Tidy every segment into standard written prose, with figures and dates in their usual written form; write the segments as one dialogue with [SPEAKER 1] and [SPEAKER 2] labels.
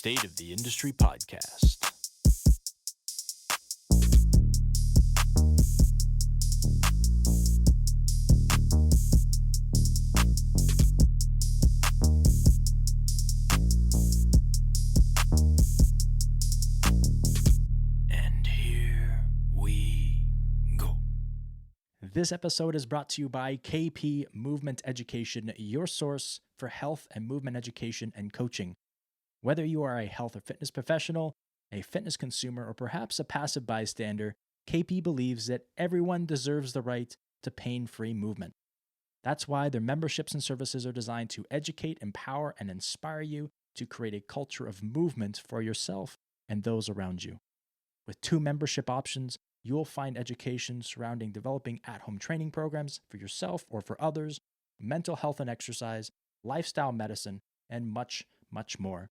[SPEAKER 1] State of the Industry podcast. And here we go. This episode is brought to you by KP Movement Education, your source for health and movement education and coaching. Whether you are a health or fitness professional, a fitness consumer, or perhaps a passive bystander, KP believes that everyone deserves the right to pain-free movement. That's why their memberships and services are designed to educate, empower, and inspire you to create a culture of movement for yourself and those around you. With 2 membership options, you'll find education surrounding developing at-home training programs for yourself or for others, mental health and exercise, lifestyle medicine, and much, much more.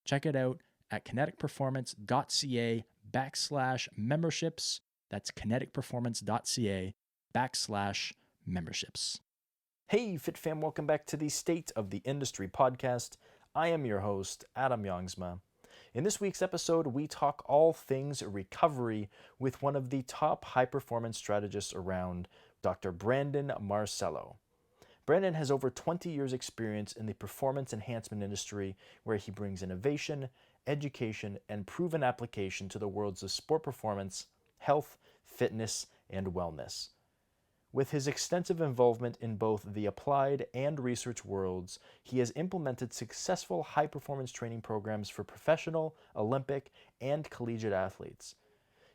[SPEAKER 1] Check it out at kineticperformance.ca/memberships. That's kineticperformance.ca/memberships. Hey, Fit Fam, welcome back to the State of the Industry podcast. I am your host, Adam Youngsma. In this week's episode, we talk all things recovery with one of the top high-performance strategists around, Dr. Brandon Marcello. Brandon has over 20 years experience in the performance enhancement industry, where he brings innovation, education, and proven application to the worlds of sport performance, health, fitness, and wellness. With his extensive involvement in both the applied and research worlds, he has implemented successful high-performance training programs for professional, Olympic, and collegiate athletes.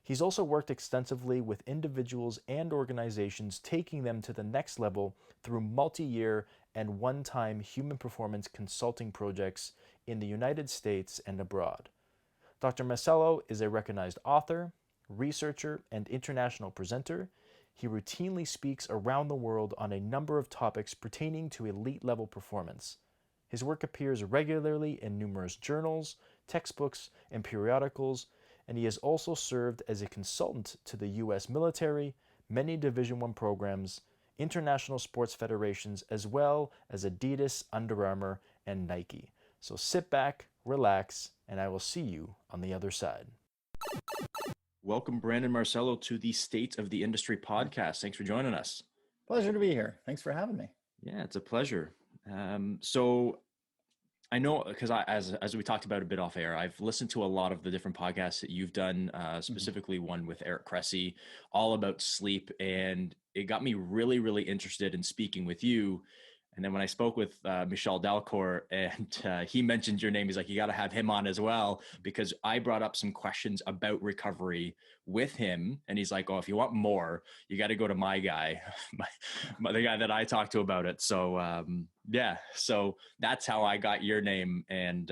[SPEAKER 1] He's also worked extensively with individuals and organizations, taking them to the next level through multi-year and one-time human performance consulting projects in the United States and abroad. Dr. Marcello is a recognized author, researcher, and international presenter. He routinely speaks around the world on a number of topics pertaining to elite-level performance. His work appears regularly in numerous journals, textbooks, and periodicals, and he has also served as a consultant to the U.S. military, many Division I programs, international sports federations, as well as Adidas, Under Armour, and Nike. So sit back, relax, and I will see you on the other side. Welcome, Brandon Marcello, to the State of the Industry podcast. Thanks for joining us.
[SPEAKER 2] Pleasure to be here. Thanks for having me.
[SPEAKER 1] Yeah, it's a pleasure. So I know, because as we talked about a bit off air, I've listened to a lot of the different podcasts that you've done, specifically one with Eric Cressy, all about sleep. And it got me really, really interested in speaking with you. And then when I spoke with Michel Delcourt and he mentioned your name, he's like, you got to have him on as well, because I brought up some questions about recovery with him. And he's like, oh, if you want more, you got to go to my guy, the guy that I talked to about it. So yeah, so that's how I got your name and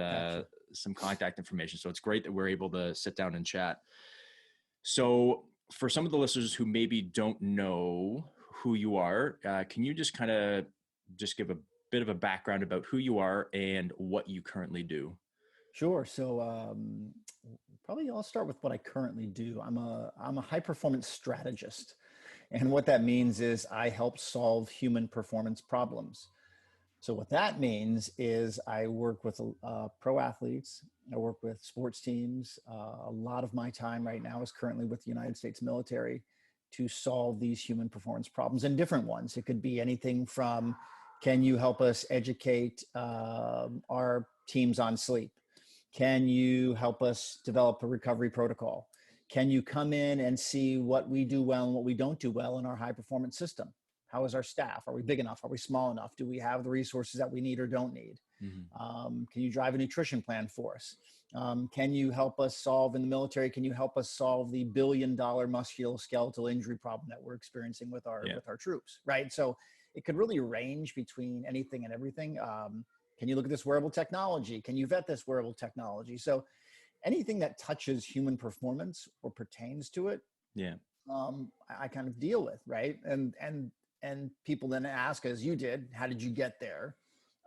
[SPEAKER 1] some contact information. So it's great that we're able to sit down and chat. So for some of the listeners who maybe don't know who you are, can you just kind of just give a bit of a background about who you are and what you currently do?
[SPEAKER 2] Sure. So probably I'll start with what I currently do. I'm a high performance strategist. And what that means is I help solve human performance problems. So what that means is I work with pro athletes. I work with sports teams. A lot of my time right now is currently with the United States military to solve these human performance problems, and different ones. It could be anything from, can you help us educate our teams on sleep? Can you help us develop a recovery protocol? Can you come in and see what we do well and what we don't do well in our high performance system? How is our staff? Are we big enough? Are we small enough? Do we have the resources that we need or don't need? Mm-hmm. Can you drive a nutrition plan for us? Can you help us solve in the military? Can you help us solve the $1 billion musculoskeletal injury problem that we're experiencing with our troops? Right. So it could really range between anything and everything. Can you look at this wearable technology? Can you vet this wearable technology? So anything that touches human performance or pertains to it, I kind of deal with, right? And people then ask, as you did, how did you get there?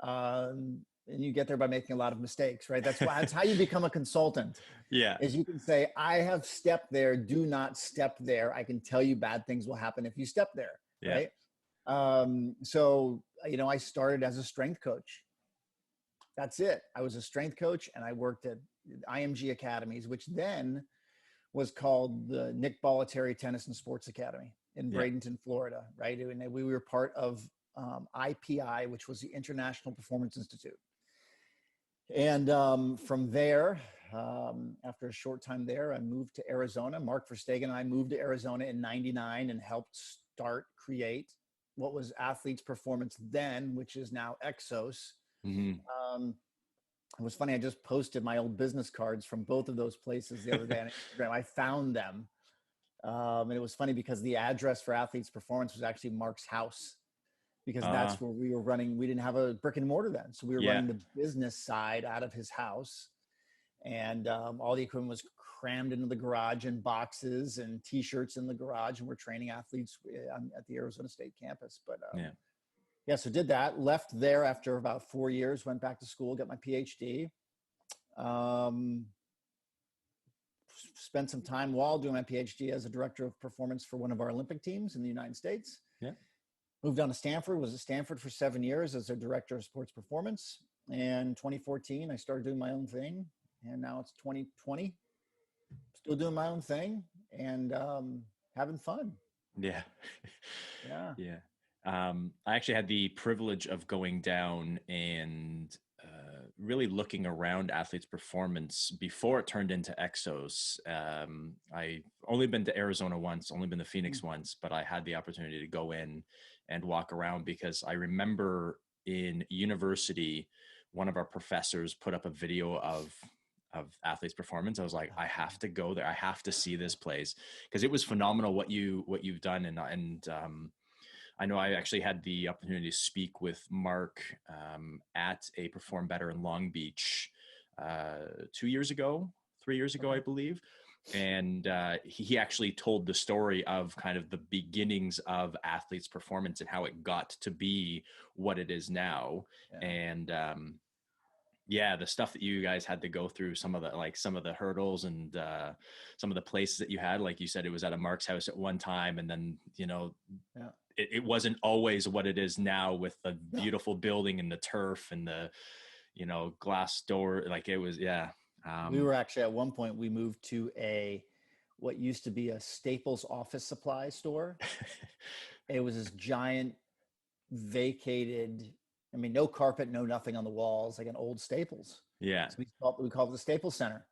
[SPEAKER 2] And you get there by making a lot of mistakes, right? That's how you become a consultant.
[SPEAKER 1] Yeah.
[SPEAKER 2] Is you can say, I have stepped there, do not step there. I can tell you bad things will happen if you step there, right? So, I started as a strength coach. That's it. I was a strength coach, and I worked at IMG Academies, which then was called the Nick Bollettieri Tennis and Sports Academy in
[SPEAKER 1] Yeah.
[SPEAKER 2] Bradenton, Florida, right? And we were part of IPI, which was the International Performance Institute. And from there, after a short time there, I moved to Arizona. Mark Verstegen and I moved to Arizona in '99 and helped create what was Athletes Performance then, which is now Exos.
[SPEAKER 1] Mm-hmm.
[SPEAKER 2] It was funny. I just posted my old business cards from both of those places the other day on Instagram. I found them. And it was funny because the address for Athletes Performance was actually Mark's house, because that's where we were running. We didn't have a brick and mortar then. So we were running the business side out of his house. And all the equipment was crammed into the garage in boxes and T-shirts in the garage. And we're training athletes at the Arizona State campus. But so did that. Left there after about 4 years. Went back to school, got my PhD. Spent some time while doing my PhD as a director of performance for one of our Olympic teams in the United States.
[SPEAKER 1] Yeah.
[SPEAKER 2] Moved on to Stanford, was at Stanford for 7 years as a director of sports performance. And 2014, I started doing my own thing. And now it's 2020, still doing my own thing and having fun.
[SPEAKER 1] Yeah.
[SPEAKER 2] Yeah.
[SPEAKER 1] Yeah. I actually had the privilege of going down and really looking around Athletes Performance before it turned into Exos. I only been to Arizona once, only been to Phoenix once, but I had the opportunity to go in and walk around because I remember in university, one of our professors put up a video of Athletes Performance. I was like, I have to go there. I have to see this place because it was phenomenal what you've done. And I know I actually had the opportunity to speak with Mark at a Perform Better in Long Beach 3 years ago, I believe. And he actually told the story of kind of the beginnings of Athletes Performance and how it got to be what it is now. Yeah. And the stuff that you guys had to go through, some of the hurdles and some of the places that you had, like you said, it was at a Mark's house at one time. And then, it wasn't always what it is now with the beautiful building and the turf and the, glass door. Like it was,
[SPEAKER 2] we were actually at one point, we moved to what used to be a Staples office supply store. It was this giant vacated, no carpet, no nothing on the walls, like an old Staples.
[SPEAKER 1] Yeah.
[SPEAKER 2] So we called it the Staples Center.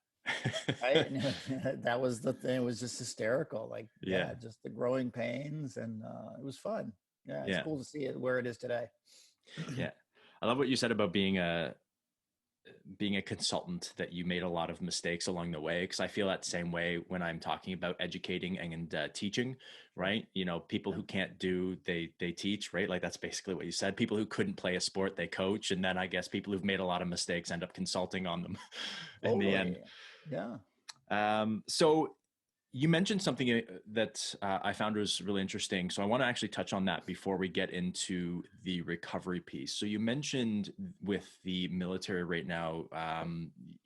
[SPEAKER 2] Right. And that was the thing. It was just hysterical. Like, just the growing pains. And it was fun. Yeah. It's cool to see it where it is today.
[SPEAKER 1] Yeah. I love what you said about being a consultant, that you made a lot of mistakes along the way. Cause I feel that same way when I'm talking about educating and teaching, right? People who can't do, they teach, right? Like that's basically what you said. People who couldn't play a sport, they coach. And then I guess people who've made a lot of mistakes end up consulting on them in the end.
[SPEAKER 2] Yeah.
[SPEAKER 1] So you mentioned something that I found was really interesting. So I want to actually touch on that before we get into the recovery piece. So you mentioned with the military right now,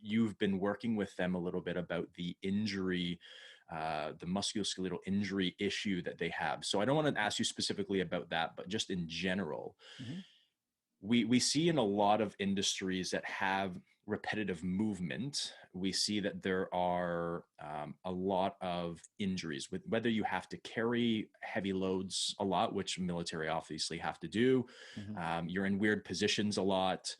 [SPEAKER 1] you've been working with them a little bit about the injury, the musculoskeletal injury issue that they have. So I don't want to ask you specifically about that, but just in general, we see in a lot of industries that have repetitive movement, we see that there are a lot of injuries with whether you have to carry heavy loads a lot, which military obviously have to do. You're in weird positions a lot.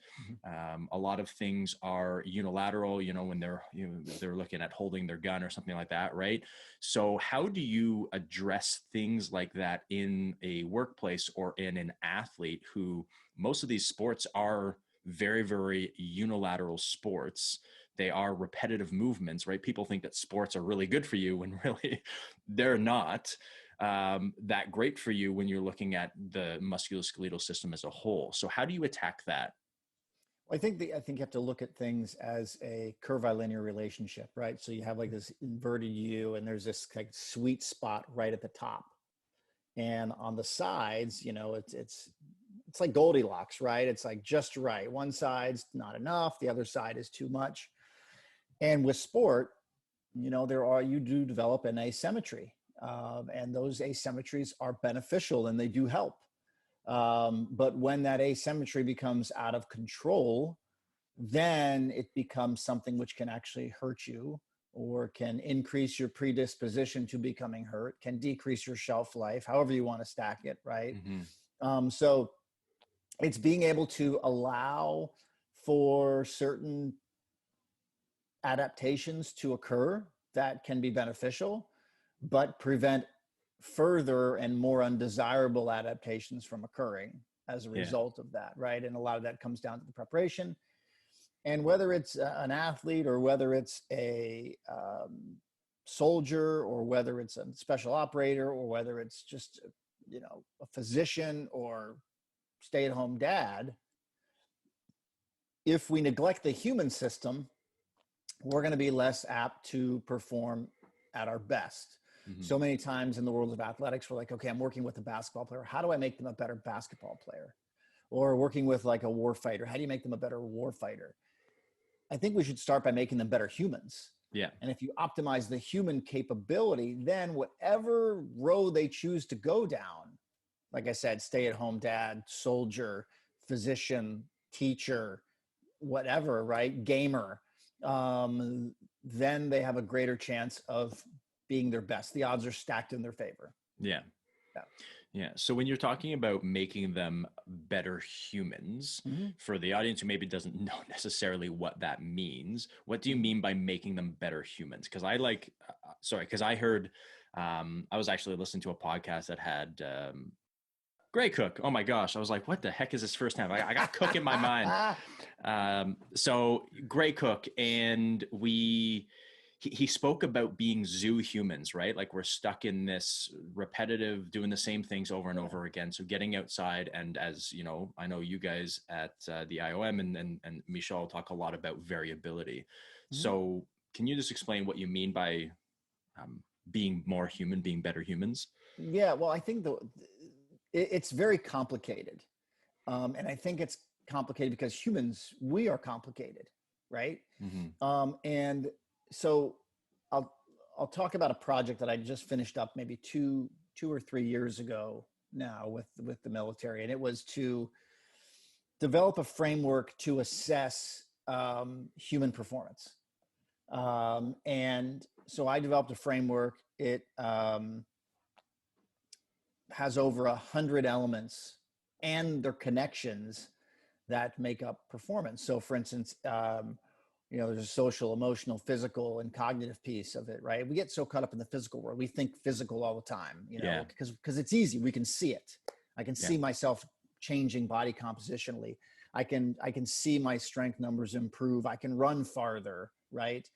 [SPEAKER 1] A lot of things are unilateral, when they're looking at holding their gun or something like that, right? So how do you address things like that in a workplace or in an athlete who most of these sports are very, very unilateral sports? They are repetitive movements, right? People think that sports are really good for you when really they're not that great for you when you're looking at the musculoskeletal system as a whole. So how do you attack that?
[SPEAKER 2] Well, I think you have to look at things as a curvilinear relationship, right? So you have like this inverted U, and there's this like sweet spot right at the top, and on the sides, it's like Goldilocks, right? It's like just right. One side's not enough. The other side is too much. And with sport, you do develop an asymmetry, and those asymmetries are beneficial and they do help. But when that asymmetry becomes out of control, then it becomes something which can actually hurt you or can increase your predisposition to becoming hurt, can decrease your shelf life, however you want to stack it, right? So it's being able to allow for certain adaptations to occur that can be beneficial, but prevent further and more undesirable adaptations from occurring as a result of that, right? And a lot of that comes down to the preparation. And whether it's an athlete or whether it's a soldier or whether it's a special operator or whether it's just, a physician or stay-at-home dad, if we neglect the human system, we're going to be less apt to perform at our best. So many times in the world of athletics, we're like, okay, I'm working with a basketball player. How do I make them a better basketball player? Or working with like a war fighter. How do you make them a better war fighter? I think we should start by making them better humans.
[SPEAKER 1] Yeah.
[SPEAKER 2] And if you optimize the human capability, then whatever road they choose to go down, like I said, stay-at-home dad, soldier, physician, teacher, whatever, right? Gamer, then they have a greater chance of being their best. The odds are stacked in their favor.
[SPEAKER 1] Yeah. So when you're talking about making them better humans, for the audience who maybe doesn't know necessarily what that means, what do you mean by making them better humans? Because I heard, I was actually listening to a podcast that had Gray Cook. Oh my gosh. I was like, what the heck is this first time? I got Cook in my mind. So Gray Cook, and he spoke about being zoo humans, right? Like we're stuck in this repetitive, doing the same things over and over again. So getting outside, and as you know, I know you guys at the IOM and Michelle talk a lot about variability. So can you just explain what you mean by being more human, being better humans?
[SPEAKER 2] Yeah, well, I think it's very complicated. And I think it's complicated because humans, we are complicated, right? And so I'll talk about a project that I just finished up maybe two or 3 years ago now with the military, and it was to develop a framework to assess human performance. And so I developed a framework. It has over 100 elements and their connections that make up performance. So for instance, there's a social, emotional, physical, and cognitive piece of it, right? We get so caught up in the physical world. We think physical all the time, because it's easy. We can see it. I can see myself changing body compositionally. I can see my strength numbers improve. I can run farther, right?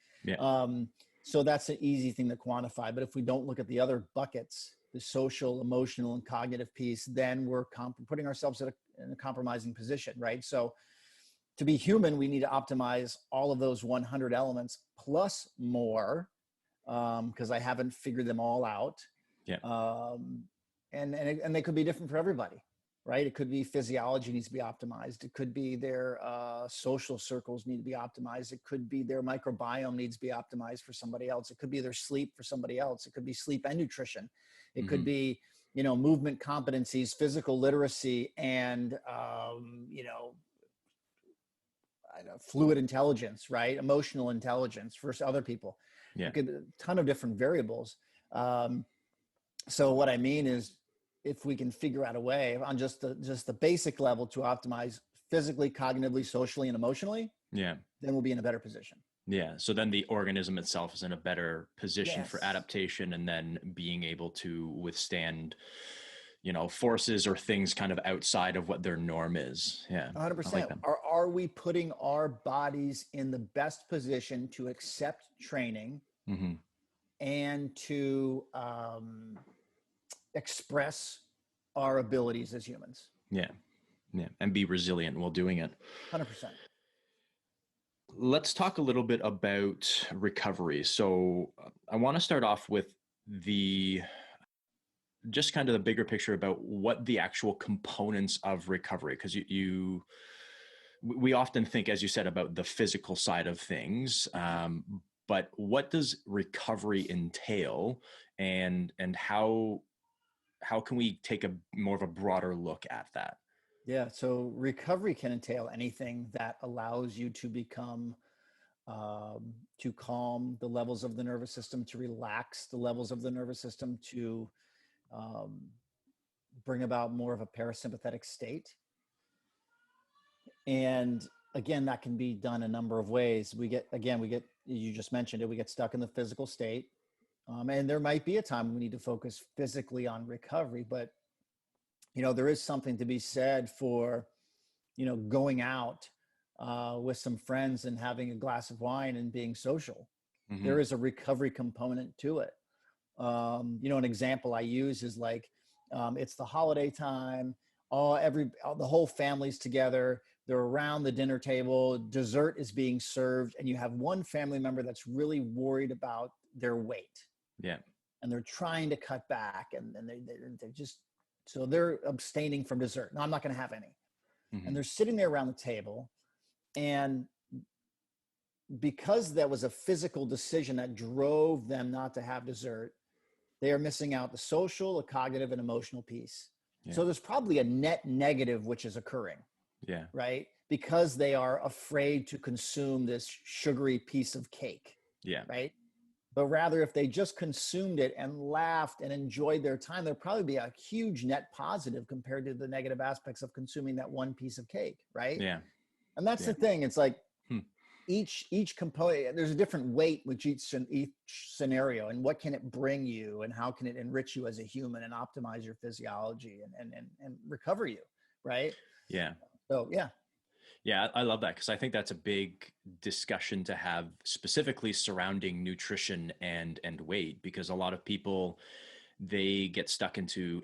[SPEAKER 2] So that's an easy thing to quantify. But if we don't look at the other buckets, the social, emotional, and cognitive piece, then we're putting ourselves in a compromising position, right? So to be human, we need to optimize all of those 100 elements plus more, because I haven't figured them all out. And they could be different for everybody, right? It could be physiology needs to be optimized. It could be their social circles need to be optimized. It could be their microbiome needs to be optimized for somebody else. It could be their sleep for somebody else. It could be sleep and nutrition. It could be, movement competencies, physical literacy, and, fluid intelligence, right? Emotional intelligence versus other people. A ton of different variables. So what I mean is, if we can figure out a way on just the basic level to optimize physically, cognitively, socially, and emotionally, then we'll be in a better position.
[SPEAKER 1] So then the organism itself is in a better position for adaptation, and then being able to withstand, forces or things kind of outside of what their norm is.
[SPEAKER 2] 100%.
[SPEAKER 1] Like
[SPEAKER 2] Are we putting our bodies in the best position to accept training and to express our abilities as humans?
[SPEAKER 1] And be resilient while doing it.
[SPEAKER 2] 100%.
[SPEAKER 1] Let's talk a little bit about recovery. So I want to start off with just kind of the bigger picture about what the actual components of recovery, because we often think, as you said, about the physical side of things, but what does recovery entail, and how can we take a more of a broader look at that?
[SPEAKER 2] Yeah. So recovery can entail anything that allows you to become, to calm the levels of the nervous system, to relax the levels of the nervous system, to um, bring about more of a parasympathetic state. And again, that can be done a number of ways. You just mentioned it, we get stuck in the physical state. And there might be a time when we need to focus physically on recovery, but there is something to be said for, going out with some friends and having a glass of wine and being social.
[SPEAKER 1] Hmm.
[SPEAKER 2] There is a recovery component to it. An example I use is like, it's the holiday time, the whole family's together, they're around the dinner table, dessert is being served, and you have one family member that's really worried about their weight.
[SPEAKER 1] Yeah.
[SPEAKER 2] And they're trying to cut back, and they're just, so they're abstaining from dessert. No, I'm not going to have any. And
[SPEAKER 1] Hmm.
[SPEAKER 2] they're sitting there around the table, and because that was a physical decision that drove them not to have dessert, they are missing out the social, the cognitive, and emotional piece.
[SPEAKER 1] Yeah.
[SPEAKER 2] So there's probably a net negative which is occurring,
[SPEAKER 1] Yeah.
[SPEAKER 2] right? Because they are afraid to consume this sugary piece of cake,
[SPEAKER 1] Yeah.
[SPEAKER 2] right? But rather, if they just consumed it and laughed and enjoyed their time, there'd probably be a huge net positive compared to the negative aspects of consuming that one piece of cake, right?
[SPEAKER 1] Yeah.
[SPEAKER 2] And that's
[SPEAKER 1] Yeah.
[SPEAKER 2] the thing. It's like
[SPEAKER 1] Hmm.
[SPEAKER 2] each component, there's a different weight with each scenario, and what can it bring you, and how can it enrich you as a human and optimize your physiology and recover you, right?
[SPEAKER 1] Yeah.
[SPEAKER 2] So yeah.
[SPEAKER 1] Yeah, I love that because I think that's a big discussion to have specifically surrounding nutrition and weight, because a lot of people, they get stuck into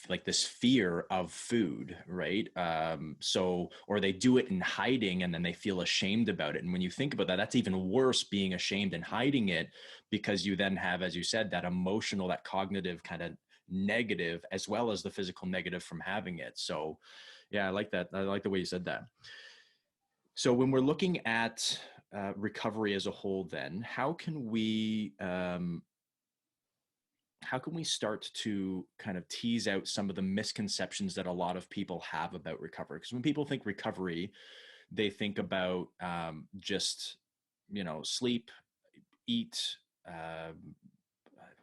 [SPEAKER 1] like this fear of food, right? So, or they do it in hiding and then they feel ashamed about it. And when you think about that, that's even worse, being ashamed and hiding it, because you then have, as you said, that emotional, that cognitive kind of negative, as well as the physical negative from having it. So yeah, I like that. I like the way you said that. So when we're looking at recovery as a whole, then how can we start to kind of tease out some of the misconceptions that a lot of people have about recovery? Because when people think recovery, they think about just sleep, eat, uh,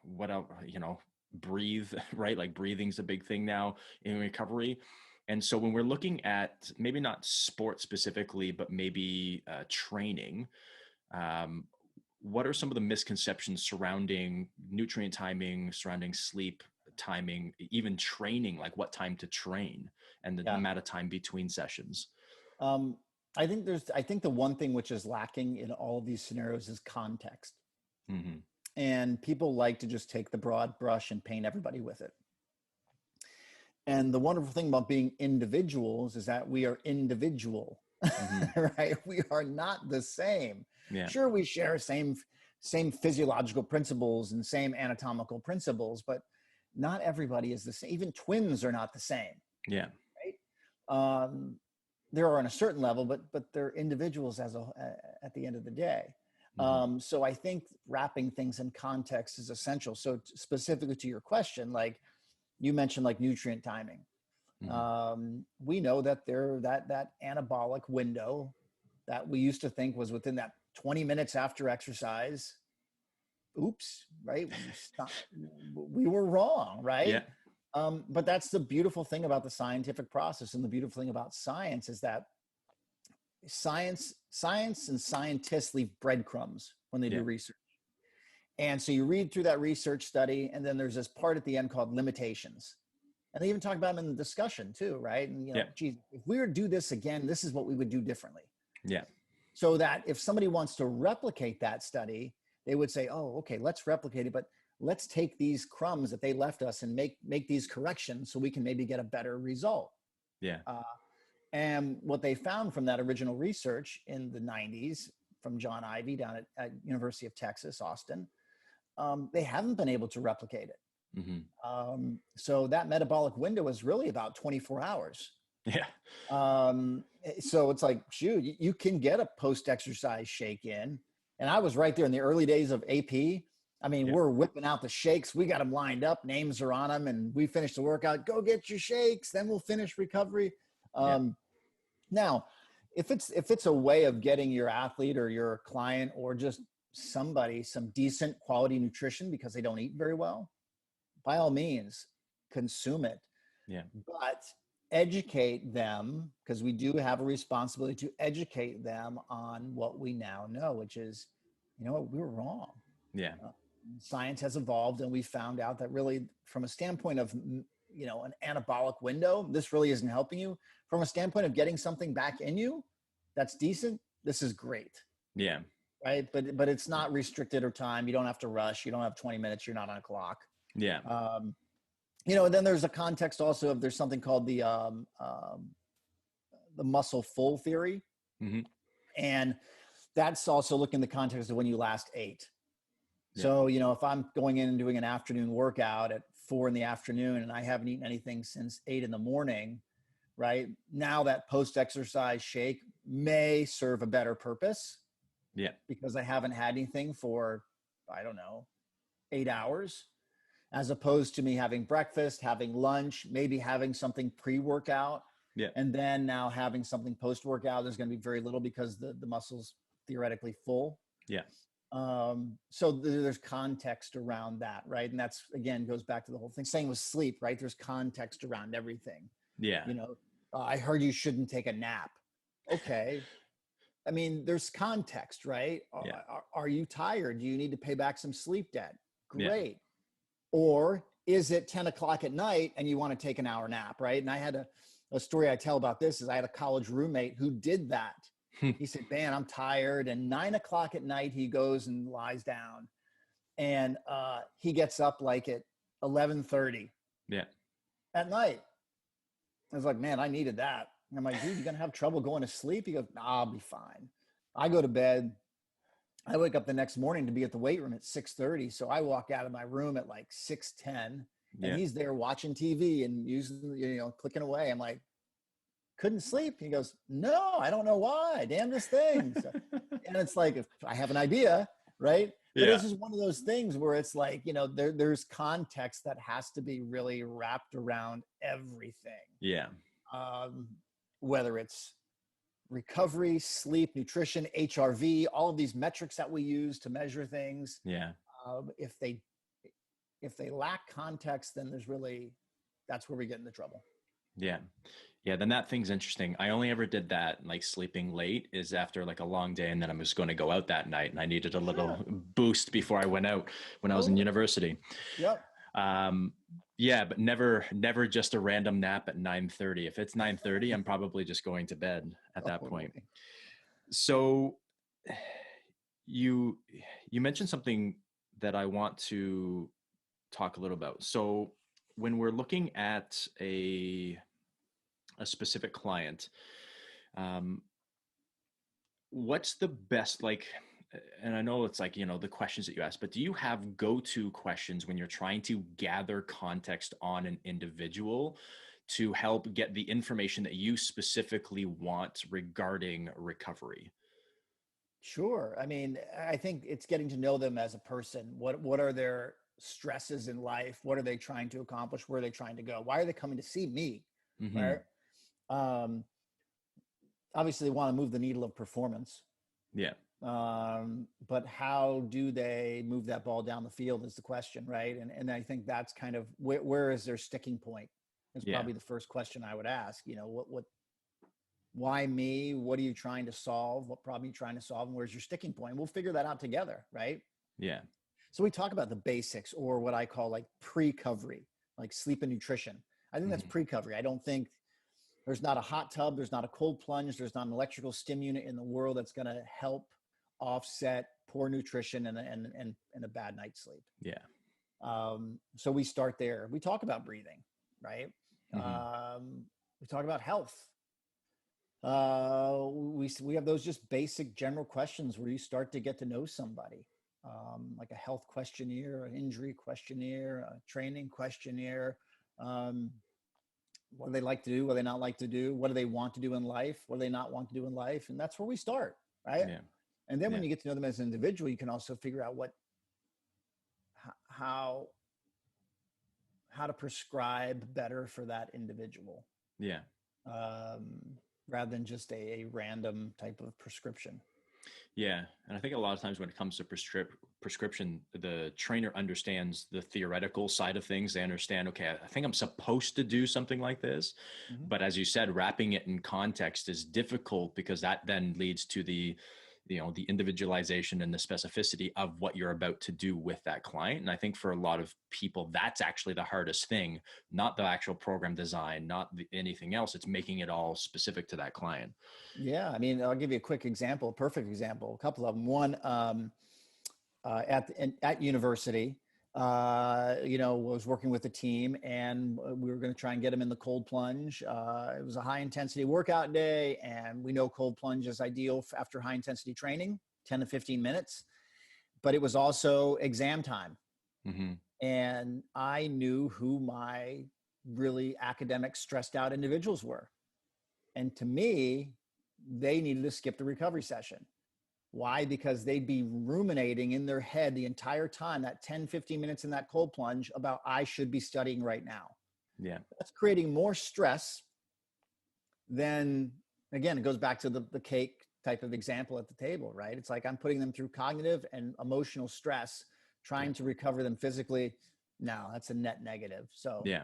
[SPEAKER 1] what else, breathe, right? Like breathing's a big thing now in recovery. And so when we're looking at maybe not sports specifically, but maybe training, um, what are some of the misconceptions surrounding nutrient timing, surrounding sleep timing, even training, like what time to train and the
[SPEAKER 2] Yeah.
[SPEAKER 1] amount of time between sessions?
[SPEAKER 2] um I think the one thing which is lacking in all of these scenarios is context.
[SPEAKER 1] Mm-hmm.
[SPEAKER 2] And people like to just take the broad brush and paint everybody with it. And the wonderful thing about being individuals is that we are individual,
[SPEAKER 1] Mm-hmm.
[SPEAKER 2] right? We are not the same.
[SPEAKER 1] Yeah.
[SPEAKER 2] Sure, we share same physiological principles and same anatomical principles, but not everybody is the same. Even twins are not the same,
[SPEAKER 1] Yeah.
[SPEAKER 2] right? There are on a certain level, but they're individuals at the end of the day.
[SPEAKER 1] Mm-hmm.
[SPEAKER 2] So I think wrapping things in context is essential. So specifically to your question, like you mentioned, like nutrient timing.
[SPEAKER 1] Mm-hmm.
[SPEAKER 2] We know that that anabolic window that we used to think was within that 20 minutes after exercise. Oops, right? We were wrong,
[SPEAKER 1] Yeah.
[SPEAKER 2] right? But that's the beautiful thing about the scientific process, and the beautiful thing about science is that science and scientists leave breadcrumbs when they
[SPEAKER 1] Yeah.
[SPEAKER 2] do research. And so you read through that research study, and then there's this part at the end called limitations. And they even talk about them in the discussion too, right? And,
[SPEAKER 1] Yeah.
[SPEAKER 2] geez, if we were to do this again, this is what we would do differently.
[SPEAKER 1] Yeah.
[SPEAKER 2] So that if somebody wants to replicate that study, they would say, oh, okay, let's replicate it, but let's take these crumbs that they left us and make these corrections so we can maybe get a better result.
[SPEAKER 1] Yeah.
[SPEAKER 2] And what they found from that original research in the 90s from John Ivey down at University of Texas, Austin, they haven't been able to replicate it.
[SPEAKER 1] Mm-hmm.
[SPEAKER 2] So that metabolic window is really about 24 hours.
[SPEAKER 1] Yeah.
[SPEAKER 2] So it's like, shoot, you can get a post-exercise shake in. And I was right there in the early days of AP. I mean,
[SPEAKER 1] Yeah.
[SPEAKER 2] we're whipping out the shakes. We got them lined up. Names are on them. And we finish the workout. Go get your shakes. Then we'll finish recovery.
[SPEAKER 1] Yeah.
[SPEAKER 2] Now, if it's a way of getting your athlete or your client or just somebody some decent quality nutrition because they don't eat very well, by all means, consume it.
[SPEAKER 1] Yeah.
[SPEAKER 2] But educate them, because we do have a responsibility to educate them on what we now know, which is, you know what, we were wrong.
[SPEAKER 1] Yeah.
[SPEAKER 2] Science has evolved, and we found out that really, from a standpoint of, you know, an anabolic window, this really isn't helping you. From a standpoint of getting something back in you that's decent, this is great.
[SPEAKER 1] Yeah.
[SPEAKER 2] Right. But it's not restricted or time. You don't have to rush. You don't have 20 minutes. You're not on a clock.
[SPEAKER 1] Yeah.
[SPEAKER 2] You know, and then there's a context also of, there's something called the muscle full theory.
[SPEAKER 1] Mm-hmm.
[SPEAKER 2] And that's also looking in the context of when you last ate.
[SPEAKER 1] Yeah.
[SPEAKER 2] So, you know, if I'm going in and doing an afternoon workout at 4 p.m. and I haven't eaten anything since 8 a.m, right now, that post-exercise shake may serve a better purpose.
[SPEAKER 1] Yeah.
[SPEAKER 2] Because I haven't had anything for, I don't know, 8 hours, as opposed to me having breakfast, having lunch, maybe having something pre-workout.
[SPEAKER 1] Yeah.
[SPEAKER 2] And then now having something post-workout. There's going to be very little because the muscle's theoretically full.
[SPEAKER 1] Yeah.
[SPEAKER 2] So there's context around that, right? And that's, again, goes back to the whole thing. Same with sleep, right? There's context around everything.
[SPEAKER 1] Yeah.
[SPEAKER 2] You know, I heard you shouldn't take a nap. Okay. I mean, there's context, right?
[SPEAKER 1] Yeah.
[SPEAKER 2] Are you tired? Do you need to pay back some sleep debt? Great.
[SPEAKER 1] Yeah.
[SPEAKER 2] Or is it 10 o'clock at night and you want to take an hour nap, right? And I had a story I tell about this is I had a college roommate who did that. He said, man, I'm tired. And 9 o'clock at night, he goes and lies down. And he gets up like at 11:30 at night. I was like, man, I needed that. And I'm like, dude, you're going to have trouble going to sleep? He goes, nah, I'll be fine. I go to bed. I wake up the next morning to be at the weight room at 6:30. So I walk out of my room at like 6:10 and he's there watching TV and using, you know, clicking away. I'm like, couldn't sleep. He goes, no, I don't know why. Damn this thing. So, and it's like, if I have an idea, right? But this is one of those things where it's like, you know, there's context that has to be really wrapped around everything.
[SPEAKER 1] Yeah.
[SPEAKER 2] Whether it's recovery, sleep, nutrition, HRV, all of these metrics that we use to measure things.
[SPEAKER 1] Yeah.
[SPEAKER 2] If they lack context, then that's where we get into trouble.
[SPEAKER 1] Yeah. Yeah. Then that thing's interesting. I only ever did that, like sleeping late, is after like a long day. And then I was going to go out that night and I needed a little boost before I went out when I was in university.
[SPEAKER 2] Yep.
[SPEAKER 1] Yeah, but never just a random nap at 9:30. If it's 9:30, I'm probably just going to bed at that point. So you mentioned something that I want to talk a little about. So when we're looking at a specific client, what's the best, like, and I know it's like, you know, the questions that you ask, but do you have go-to questions when you're trying to gather context on an individual to help get the information that you specifically want regarding recovery?
[SPEAKER 2] Sure. I mean, I think it's getting to know them as a person. What are their stresses in life? What are they trying to accomplish? Where are they trying to go? Why are they coming to see me?
[SPEAKER 1] Mm-hmm.
[SPEAKER 2] Right. Obviously, they want to move the needle of performance.
[SPEAKER 1] Yeah.
[SPEAKER 2] But how do they move that ball down the field is the question, right? And I think that's kind of where is their sticking point? Is probably the first question I would ask. You know, why me? What are you trying to solve? What problem are you trying to solve? And where's your sticking point? We'll figure that out together, right?
[SPEAKER 1] Yeah.
[SPEAKER 2] So we talk about the basics, or what I call like pre-covery, like sleep and nutrition. I think that's pre-covery. I don't think there's not a hot tub, there's not a cold plunge, there's not an electrical stim unit in the world that's going to help offset poor nutrition and a bad night's sleep.
[SPEAKER 1] Yeah.
[SPEAKER 2] So we start there. We talk about breathing, right? We talk about health. We have those just basic general questions where you start to get to know somebody, like a health questionnaire, an injury questionnaire, a training questionnaire. What do they like to do? What do they not like to do? What do they want to do in life? What do they not want to do in life? And that's where we start, right?
[SPEAKER 1] Yeah.
[SPEAKER 2] And then when you get to know them as an individual, you can also figure out how to prescribe better for that individual.
[SPEAKER 1] Yeah.
[SPEAKER 2] rather than just a random type of prescription.
[SPEAKER 1] Yeah. And I think a lot of times when it comes to prescription, the trainer understands the theoretical side of things. They understand, okay, I think I'm supposed to do something like this.
[SPEAKER 2] Mm-hmm.
[SPEAKER 1] But as you said, wrapping it in context is difficult because that then leads to the individualization and the specificity of what you're about to do with that client. And I think for a lot of people, that's actually the hardest thing, not the actual program design, not anything else. It's making it all specific to that client.
[SPEAKER 2] Yeah, I mean, I'll give you a quick example, a perfect example, a couple of them. One, at university, was working with a team, and we were going to try and get them in the cold plunge. It was a high intensity workout day, and we know cold plunge is ideal after high intensity training, 10 to 15 minutes, but it was also exam time.
[SPEAKER 1] Mm-hmm.
[SPEAKER 2] And I knew who my really academic stressed out individuals were. And to me, they needed to skip the recovery session. Why? Because they'd be ruminating in their head the entire time, that 10, 15 minutes in that cold plunge, about I should be studying right now.
[SPEAKER 1] Yeah.
[SPEAKER 2] That's creating more stress than, again, it goes back to the cake type of example at the table, right? It's like I'm putting them through cognitive and emotional stress, trying to recover them physically. No, that's a net negative. So
[SPEAKER 1] yeah.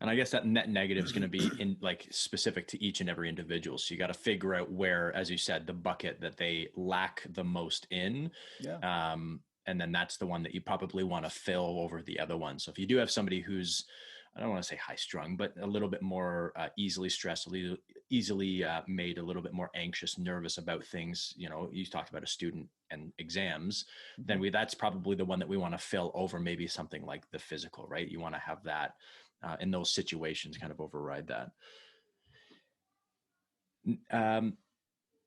[SPEAKER 1] And I guess that net negative is going to be in like specific to each and every individual. So you got to figure out where, as you said, the bucket that they lack the most in.
[SPEAKER 2] Yeah.
[SPEAKER 1] And then that's the one that you probably want to fill over the other one. So if you do have somebody who's, I don't want to say high strung, but a little bit more easily stressed, easily made a little bit more anxious, nervous about things. You talked about a student and exams, then that's probably the one that we want to fill over maybe something like the physical, right? You want to have that in those situations kind of override that.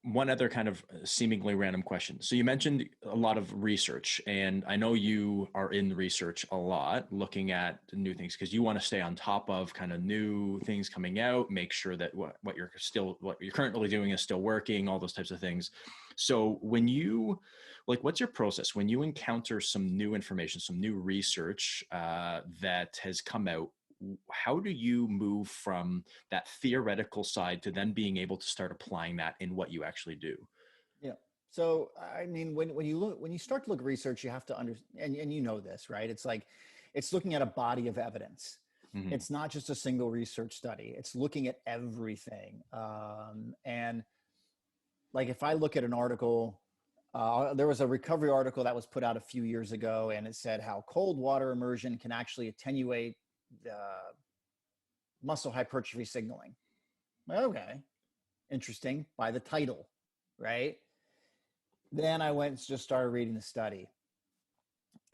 [SPEAKER 1] One other kind of seemingly random question. So you mentioned a lot of research, and I know you are in research a lot, looking at new things because you want to stay on top of kind of new things coming out, make sure that what you're currently doing is still working, all those types of things. So what's your process when you encounter some new information, some new research that has come out? How do you move from that theoretical side to then being able to start applying that in what you actually do?
[SPEAKER 2] Yeah. So, I mean, when you start to look at research, you have to understand, and you know this, right? It's like, it's looking at a body of evidence.
[SPEAKER 1] Mm-hmm.
[SPEAKER 2] It's not just a single research study. It's looking at everything. And like, if I look at an article, there was a recovery article that was put out a few years ago, and it said how cold water immersion can actually attenuate muscle hypertrophy signaling. Okay, interesting by the title, right? Then I went and just started reading the study.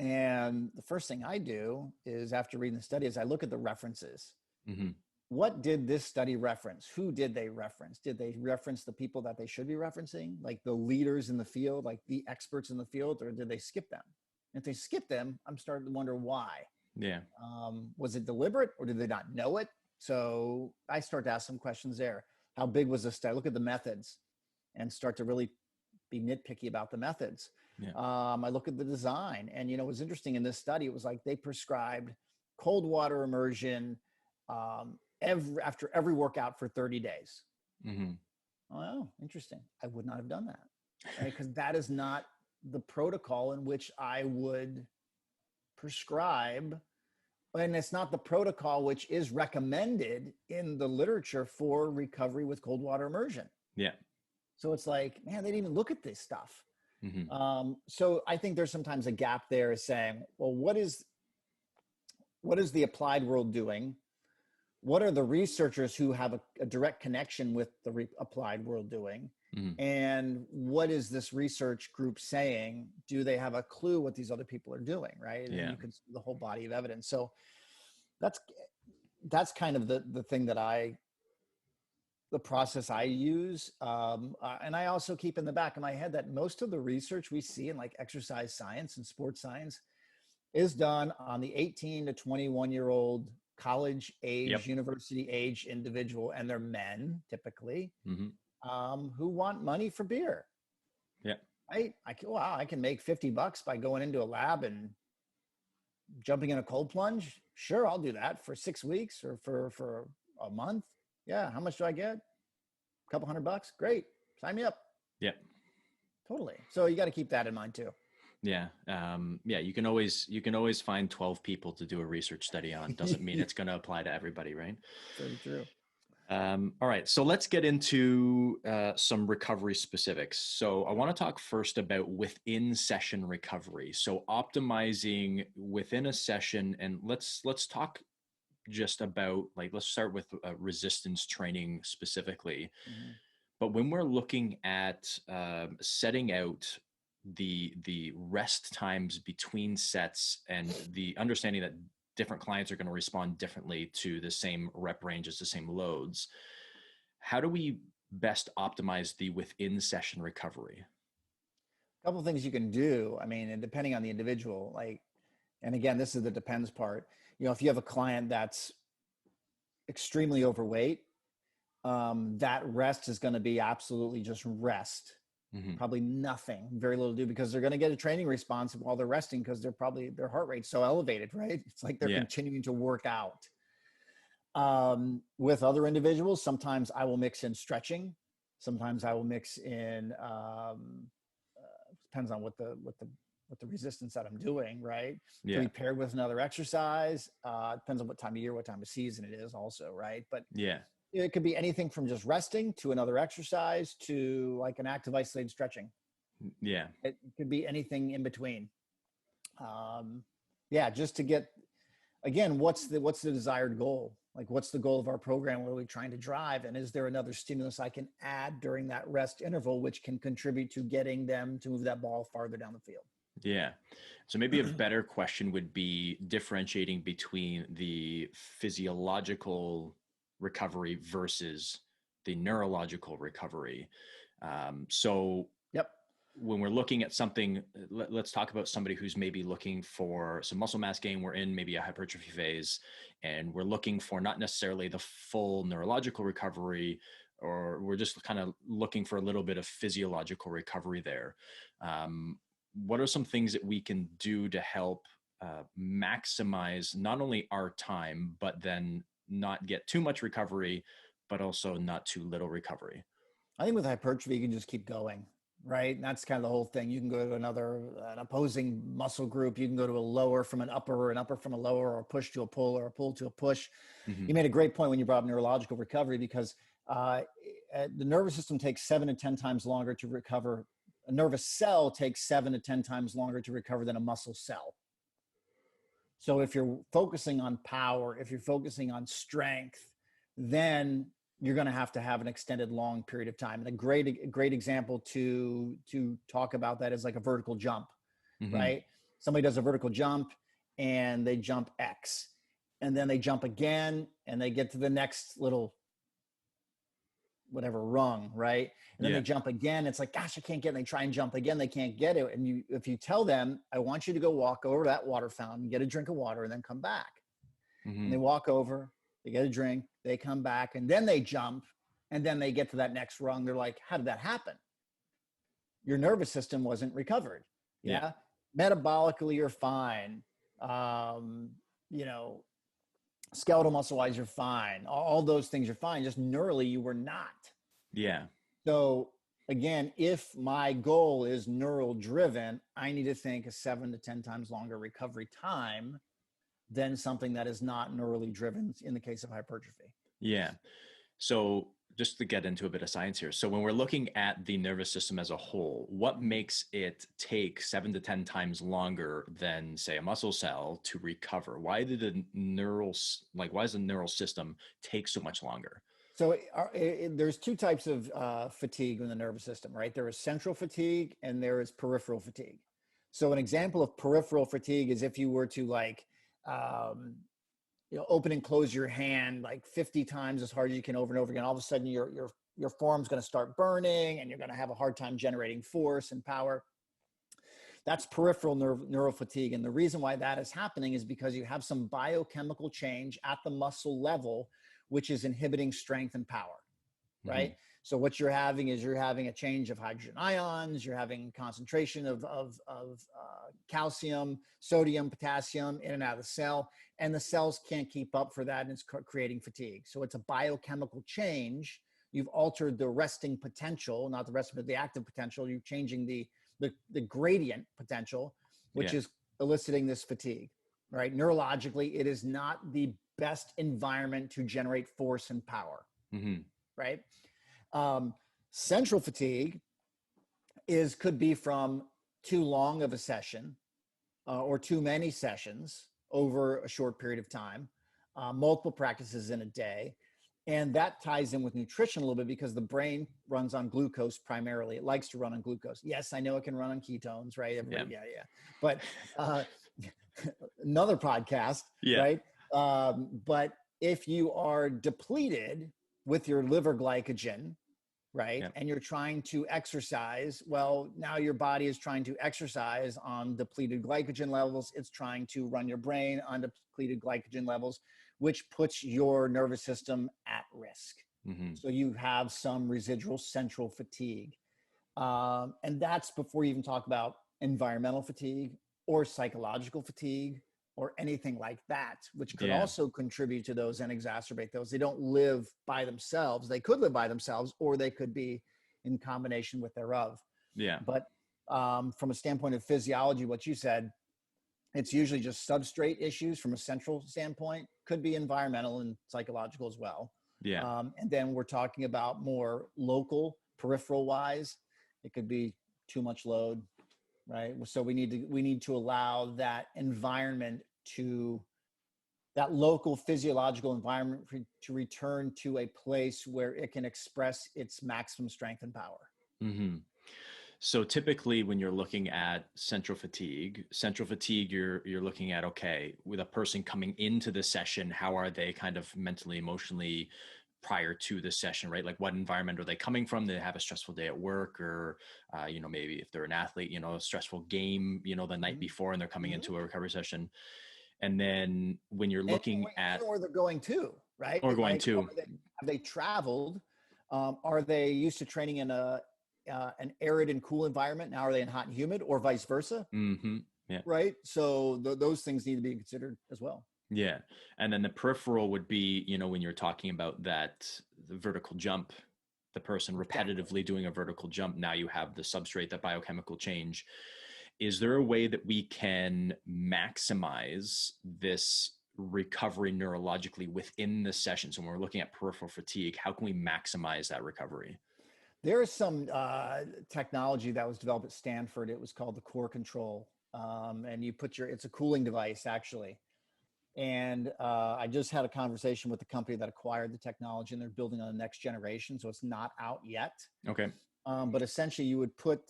[SPEAKER 2] And the first thing I do is, after reading the study, is I look at the references.
[SPEAKER 1] Mm-hmm.
[SPEAKER 2] What did this study reference? Who did they reference? Did they reference the people that they should be referencing, like the leaders in the field, like the experts in the field, or did they skip them? If they skip them, I'm starting to wonder why.
[SPEAKER 1] Yeah.
[SPEAKER 2] Was it deliberate, or did they not know it? So I start to ask some questions there. How big was the study? Look at the methods and start to really be nitpicky about the methods.
[SPEAKER 1] Yeah.
[SPEAKER 2] I look at the design, and it was interesting in this study. It was like they prescribed cold water immersion after every workout for 30 days.
[SPEAKER 1] Mm-hmm.
[SPEAKER 2] Oh, interesting. I would not have done that, right? Because that is not the protocol in which I would prescribe, and it's not the protocol which is recommended in the literature for recovery with cold water immersion.
[SPEAKER 1] Yeah.
[SPEAKER 2] So it's like, man, they didn't even look at this stuff.
[SPEAKER 1] Mm-hmm.
[SPEAKER 2] So I think there's sometimes a gap there, saying, well, what is the applied world doing? What are the researchers who have a direct connection with the applied world doing?
[SPEAKER 1] Mm-hmm. And
[SPEAKER 2] what is this research group saying? Do they have a clue what these other people are doing, right? And you can see the whole body of evidence. So that's kind of the thing that the process I use. And I also keep in the back of my head that most of the research we see in like exercise science and sports science is done on the 18 to 21-year-old college age, university age individual, and they're men typically, who want money for beer.
[SPEAKER 1] Yeah.
[SPEAKER 2] Right? I can make $50 by going into a lab and jumping in a cold plunge. Sure, I'll do that for 6 weeks or for a month. Yeah. How much do I get? A couple $100. Great. Sign me up.
[SPEAKER 1] Yeah.
[SPEAKER 2] Totally. So you got to keep that in mind too.
[SPEAKER 1] Yeah. Yeah. You can always find 12 people to do a research study on. Doesn't mean it's going to apply to everybody, right?
[SPEAKER 2] Very true.
[SPEAKER 1] All right. So let's get into some recovery specifics. So I want to talk first about within session recovery. So optimizing within a session, and let's talk just about, like, let's start with resistance training specifically.
[SPEAKER 2] Mm-hmm.
[SPEAKER 1] But when we're looking at setting out the rest times between sets and the understanding that different clients are going to respond differently to the same rep ranges, the same loads, how do we best optimize the within session recovery?
[SPEAKER 2] A couple of things you can do. I mean, and depending on the individual, like, and again, this is the depends part. If you have a client that's extremely overweight, that rest is going to be absolutely just rest.
[SPEAKER 1] Mm-hmm.
[SPEAKER 2] Probably nothing, very little to do, because they're going to get a training response while they're resting because their heart rate's so elevated, right? It's like they're continuing to work out. With other individuals, sometimes I will mix in stretching. Sometimes I will mix in, depends on what the resistance that I'm doing, right?
[SPEAKER 1] Yeah.
[SPEAKER 2] To be paired with another exercise. Depends on what time of year, what time of season it is also, right? But
[SPEAKER 1] yeah,
[SPEAKER 2] it could be anything from just resting to another exercise to like an active isolated stretching.
[SPEAKER 1] Yeah.
[SPEAKER 2] It could be anything in between. Yeah, just to get, again, what's the desired goal? Like, what's the goal of our program? What are we trying to drive? And is there another stimulus I can add during that rest interval, which can contribute to getting them to move that ball farther down the field?
[SPEAKER 1] Yeah. So maybe a better question would be differentiating between the physiological recovery versus the neurological recovery. So
[SPEAKER 2] yep.
[SPEAKER 1] When we're looking at something, let's talk about somebody who's maybe looking for some muscle mass gain. We're in maybe a hypertrophy phase, and we're looking for not necessarily the full neurological recovery, or we're just kind of looking for a little bit of physiological recovery there. What are some things that we can do to help maximize not only our time, but then not get too much recovery, but also not too little recovery?
[SPEAKER 2] I think with hypertrophy, you can just keep going, right? And that's kind of the whole thing. You can go to an opposing muscle group. You can go to a lower from an upper, or an upper from a lower, or a push to a pull, or a pull to a push. Mm-hmm. You made a great point when you brought up neurological recovery, because the nervous system takes 7 to 10 times longer to recover. A nervous cell takes 7 to 10 times longer to recover than a muscle cell. So if you're focusing on power, if you're focusing on strength, then you're going to have an extended long period of time. And a great example to talk about that is like a vertical jump, mm-hmm. right? Somebody does a vertical jump and they jump X, and then they jump again and they get to the next little whatever rung, right? And then they jump again. It's like, gosh, I can't get it. And they try and jump again. They can't get it. And if you tell them, I want you to go walk over to that water fountain, get a drink of water, and then come back. Mm-hmm. And they walk over, they get a drink, they come back, and then they jump, and then they get to that next rung. They're like, how did that happen? Your nervous system wasn't recovered. Yeah. Metabolically, you're fine. Skeletal muscle wise, you're fine. All those things are fine. Just neurally, you were not.
[SPEAKER 1] Yeah.
[SPEAKER 2] So again, if my goal is neural driven, I need to think a 7 to 10 times longer recovery time than something that is not neurally driven in the case of hypertrophy.
[SPEAKER 1] Yeah. So just to get into a bit of science here. So when we're looking at the nervous system as a whole, what makes it take 7 to 10 times longer than, say, a muscle cell to recover? Why does the neural system take so much longer?
[SPEAKER 2] So there's two types of fatigue in the nervous system, right? There is central fatigue and there is peripheral fatigue. So an example of peripheral fatigue is if you were to open and close your hand like 50 times as hard as you can over and over again. All of a sudden your forearm's going to start burning and you're going to have a hard time generating force and power. That's peripheral neural fatigue. And the reason why that is happening is because you have some biochemical change at the muscle level, which is inhibiting strength and power, right? Mm-hmm. So what you're having is you're having a change of hydrogen ions, you're having concentration of calcium, sodium, potassium in and out of the cell, and the cells can't keep up for that, and it's creating fatigue. So it's a biochemical change. You've altered the resting potential, not the resting, but the active potential. You're changing the gradient potential, which is eliciting this fatigue, right? Neurologically, it is not the best environment to generate force and power, right? Central fatigue could be from too long of a session or too many sessions over a short period of time, multiple practices in a day. And that ties in with nutrition a little bit because the brain runs on glucose primarily. It likes to run on glucose. Yes, I know it can run on ketones, right? Everybody, yeah. But another podcast, right? But if you are depleted with your liver glycogen, right, and you're trying to exercise, well, now your body is trying to exercise on depleted glycogen levels. It's trying to run your brain on depleted glycogen levels, which puts your nervous system at risk. So you have some residual central fatigue. And that's before you even talk about environmental fatigue or psychological fatigue or anything like that, which could also contribute to those and exacerbate those. They don't live by themselves. They could live by themselves, or they could be in combination with thereof. But from a standpoint of physiology, what you said, it's usually just substrate issues from a central standpoint, could be environmental and psychological as well. And then we're talking about more local, peripheral wise. It could be too much load, right? So we need to allow that environment that local physiological environment to return to a place where it can express its maximum strength and power.
[SPEAKER 1] So typically when you're looking at central fatigue, you're looking at, okay, with a person coming into the session, how are they kind of mentally, emotionally prior to the session, right? Like what environment are they coming from? They have a stressful day at work, or, maybe if they're an athlete, a stressful game, the night before, and they're coming into a recovery session. And then when you're looking at
[SPEAKER 2] where they're going to, right?
[SPEAKER 1] Or going to,
[SPEAKER 2] have they traveled? Are they used to training in an arid and cool environment? Now are they in hot and humid, or vice versa? Right. So those things need to be considered as well.
[SPEAKER 1] And then the peripheral would be, when you're talking about the vertical jump, the person repetitively doing a vertical jump, now you have the substrate, that biochemical change. Is there a way that we can maximize this recovery neurologically within the session? So when we're looking at peripheral fatigue, how can we maximize that recovery?
[SPEAKER 2] There is some technology that was developed at Stanford. It was called the core control. And you put it's a cooling device actually. And I just had a conversation with the company that acquired the technology, and they're building on the next generation. So it's not out yet.
[SPEAKER 1] Okay.
[SPEAKER 2] But essentially you would put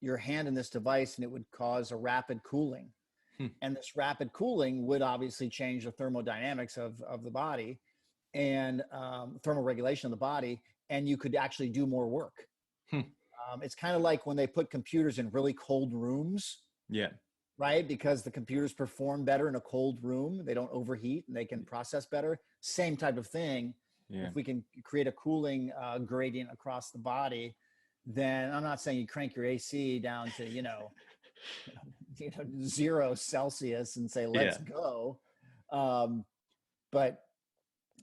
[SPEAKER 2] your hand in this device and it would cause a rapid cooling. And this rapid cooling would obviously change the thermodynamics of the body and thermal regulation of the body. And you could actually do more work. It's kind of like when they put computers in really cold rooms. Right? Because the computers perform better in a cold room. They don't overheat and they can process better. Same type of thing. If we can create a cooling gradient across the body, then I'm not saying you crank your AC down to, 0 Celsius and say, let's go. But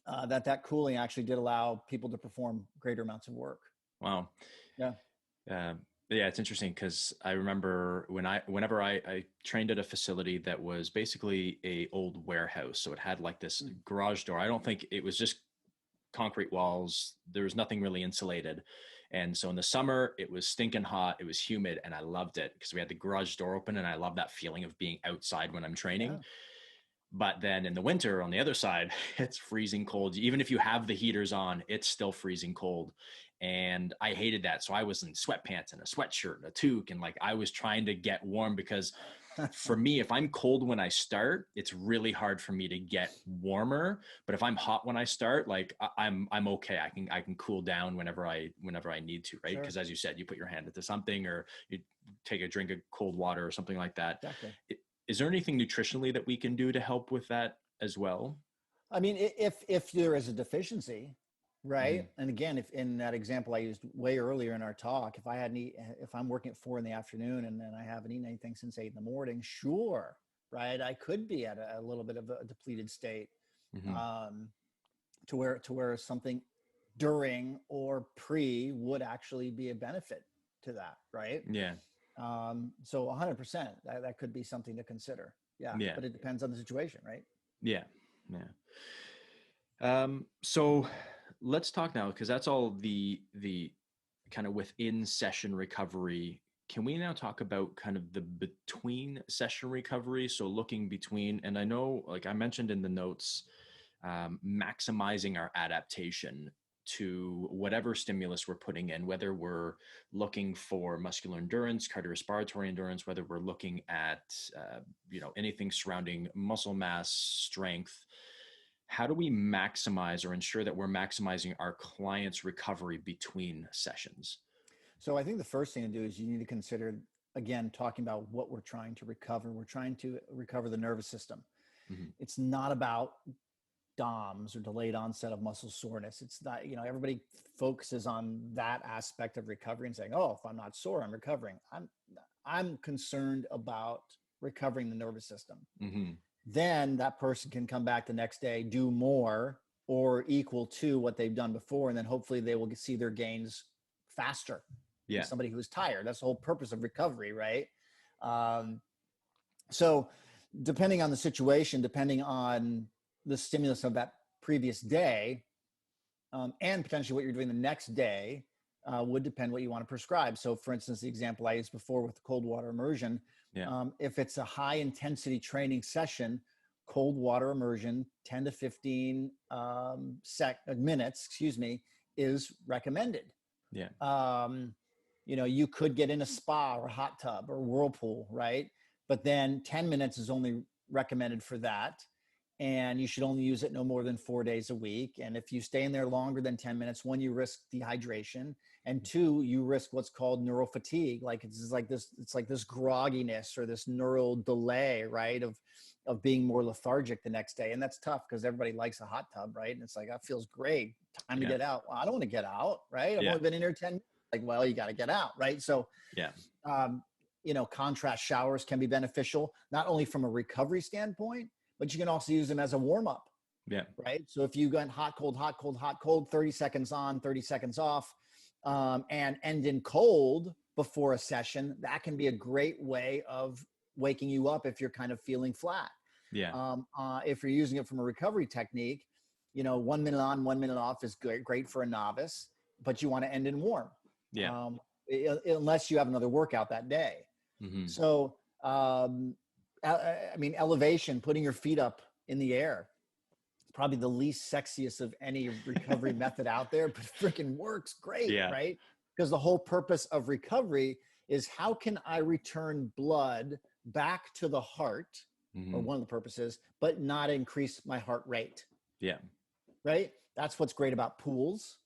[SPEAKER 2] that cooling actually did allow people to perform greater amounts of work.
[SPEAKER 1] Wow. It's interesting because I remember whenever I trained at a facility that was basically a old warehouse. So it had like this garage door. I don't think it was just concrete walls. There was nothing really insulated. And so in the summer it was stinking hot. It was humid, and I loved it because we had the garage door open, and I love that feeling of being outside when I'm training. But then in the winter on the other side, it's freezing cold. Even if you have the heaters on, it's still freezing cold. And I hated that. So I was in sweatpants and a sweatshirt and a toque. And like, I was trying to get warm because for me, if I'm cold when I start, it's really hard for me to get warmer. But if I'm hot when I start, like I'm okay. I can cool down whenever I need to, right? Because as you said, you put your hand into something, or you take a drink of cold water or something like that.
[SPEAKER 2] Exactly.
[SPEAKER 1] Is there anything nutritionally that we can do to help with that as well?
[SPEAKER 2] I mean, if there is a deficiency, Right.
[SPEAKER 1] Hmm.
[SPEAKER 2] And again, if in that example I used way earlier in our talk, if I'm working at 4 in the afternoon and then I haven't eaten anything since 8 in the morning, sure, right, I could be at a little bit of a depleted state,
[SPEAKER 1] Hmm.
[SPEAKER 2] um, to where something during or pre would actually be a benefit to that, right?
[SPEAKER 1] Yeah.
[SPEAKER 2] So 100%, that could be something to consider. Yeah,
[SPEAKER 1] Yeah.
[SPEAKER 2] but it depends on the situation, right?
[SPEAKER 1] Yeah. Yeah. So let's talk now, because that's all the kind of within session recovery. Can we now talk about kind of the between session recovery? So looking between, and I know, like I mentioned in the notes, maximizing our adaptation to whatever stimulus we're putting in, whether we're looking for muscular endurance, cardiorespiratory endurance, whether we're looking at anything surrounding muscle mass, strength. How do we maximize or ensure that we're maximizing our clients' recovery between sessions?
[SPEAKER 2] So I think the first thing to do is you need to consider, again, talking about what we're trying to recover. We're trying to recover the nervous system.
[SPEAKER 1] Hmm.
[SPEAKER 2] It's not about DOMS or delayed onset of muscle soreness. It's not, everybody focuses on that aspect of recovery and saying, oh, if I'm not sore, I'm recovering. I'm concerned about recovering the nervous system.
[SPEAKER 1] Hmm.
[SPEAKER 2] Then that person can come back the next day, do more or equal to what they've done before, and then hopefully they will see their gains faster than
[SPEAKER 1] Yeah.
[SPEAKER 2] somebody who's tired. That's the whole purpose of recovery, right? Um, so depending on the situation, depending on the stimulus of that previous day, and potentially what you're doing the next day, would depend what you want to prescribe. So for instance, the example I used before with the cold water immersion,
[SPEAKER 1] Yeah.
[SPEAKER 2] if it's a high intensity training session, cold water immersion, 10 to 15 minutes, is recommended.
[SPEAKER 1] Yeah.
[SPEAKER 2] um, you could get in a spa or a hot tub or whirlpool, right? But then 10 minutes is only recommended for that. And you should only use it no more than 4 days a week. And if you stay in there longer than 10 minutes, one, you risk dehydration. And two, you risk what's called neural fatigue. It's like this grogginess or this neural delay, right? Of being more lethargic the next day. And that's tough because everybody likes a hot tub, right? And it's like, that feels great. Time to
[SPEAKER 1] Yeah.
[SPEAKER 2] get out. Well, I don't want to get out, right? I've
[SPEAKER 1] Yeah.
[SPEAKER 2] only been in here 10 minutes. Like, well, you got to get out, right? So,
[SPEAKER 1] Yeah.
[SPEAKER 2] um, contrast showers can be beneficial, not only from a recovery standpoint, but you can also use them as a warm up,
[SPEAKER 1] Yeah.
[SPEAKER 2] right? So if you got hot, cold, hot, cold, hot, cold, 30 seconds on, 30 seconds off, and end in cold before a session, that can be a great way of waking you up if you're kind of feeling flat.
[SPEAKER 1] Yeah.
[SPEAKER 2] If you're using it from a recovery technique, 1 minute on, 1 minute off is great for a novice, but you want to end in warm,
[SPEAKER 1] Yeah.
[SPEAKER 2] um, unless you have another workout that day.
[SPEAKER 1] Hmm.
[SPEAKER 2] So, I mean, elevation, putting your feet up in the air, it's probably the least sexiest of any recovery method out there, but it freaking works great,
[SPEAKER 1] Yeah.
[SPEAKER 2] right? Because the whole purpose of recovery is how can I return blood back to the heart, or
[SPEAKER 1] Hmm.
[SPEAKER 2] one of the purposes, but not increase my heart rate,
[SPEAKER 1] Yeah.
[SPEAKER 2] right? That's what's great about pools,